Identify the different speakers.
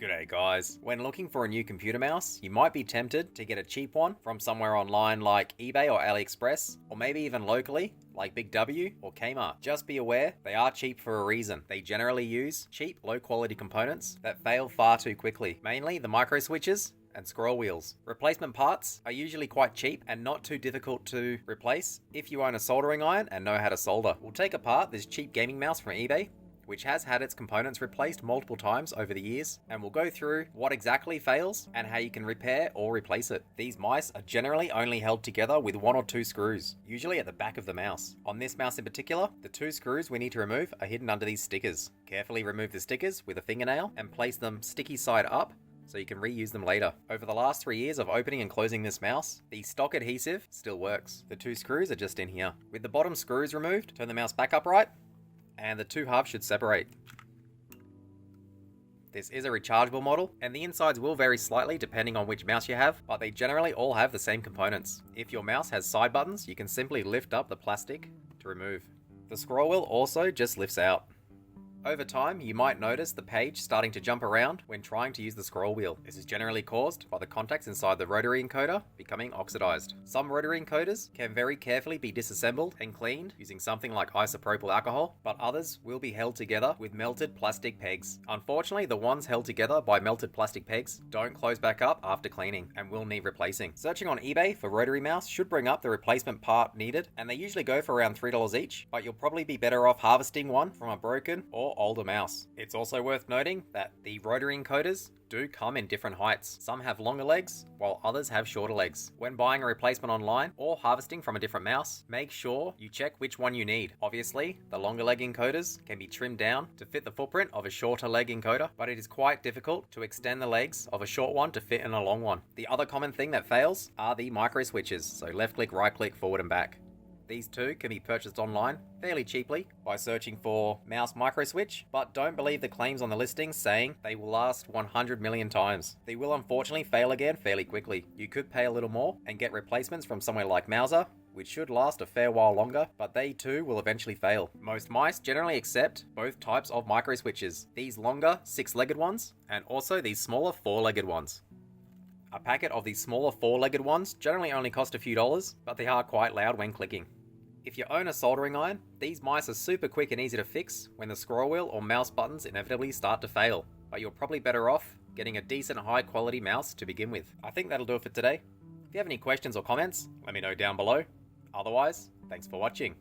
Speaker 1: G'day guys. When looking for a new computer mouse, you might be tempted to get a cheap one from somewhere online like eBay or AliExpress, or maybe even locally like Big W or Kmart. Just be aware, they are cheap for a reason. They generally use cheap, low quality components that fail far too quickly, mainly the micro switches and scroll wheels. Replacement parts are usually quite cheap and not too difficult to replace if you own a soldering iron and know how to solder. We'll take apart this cheap gaming mouse from eBay, which has had its components replaced multiple times over the years, and we'll go through what exactly fails and how you can repair or replace it. These mice are generally only held together with 1 or 2 screws, usually at the back of the mouse. On this mouse in particular, the 2 screws we need to remove are hidden under these stickers. Carefully remove the stickers with a fingernail and place them sticky side up so you can reuse them later. Over the last 3 years of opening and closing this mouse, the stock adhesive still works. The 2 screws are just in here. With the bottom screws removed, turn the mouse back upright, and the 2 halves should separate. This is a rechargeable model, and the insides will vary slightly depending on which mouse you have, but they generally all have the same components. If your mouse has side buttons, you can simply lift up the plastic to remove. The scroll wheel also just lifts out. Over time, you might notice the page starting to jump around when trying to use the scroll wheel. This is generally caused by the contacts inside the rotary encoder becoming oxidized. Some rotary encoders can very carefully be disassembled and cleaned using something like isopropyl alcohol, but others will be held together with melted plastic pegs. Unfortunately, the ones held together by melted plastic pegs don't close back up after cleaning and will need replacing. Searching on eBay for rotary mouse should bring up the replacement part needed, and they usually go for around $3 each, but you'll probably be better off harvesting one from a broken or older mouse. It's also worth noting that the rotary encoders do come in different heights. Some have longer legs, while others have shorter legs. When buying a replacement online or harvesting from a different mouse, make sure you check which one you need. Obviously, the longer leg encoders can be trimmed down to fit the footprint of a shorter leg encoder, but it is quite difficult to extend the legs of a short one to fit in a long one. The other common thing that fails are the micro switches, so left click, right click, forward and back. These two can be purchased online fairly cheaply by searching for mouse micro switch, but don't believe the claims on the listings saying they will last 100 million times. They will unfortunately fail again fairly quickly. You could pay a little more and get replacements from somewhere like Mouser, which should last a fair while longer, but they too will eventually fail. Most mice generally accept both types of micro switches, these longer 6-legged ones and also these smaller 4-legged ones. A packet of these smaller 4-legged ones generally only cost a few dollars, but they are quite loud when clicking. If you own a soldering iron, these mice are super quick and easy to fix when the scroll wheel or mouse buttons inevitably start to fail, but you're probably better off getting a decent high quality mouse to begin with. I think that'll do it for today. If you have any questions or comments, let me know down below. Otherwise, thanks for watching.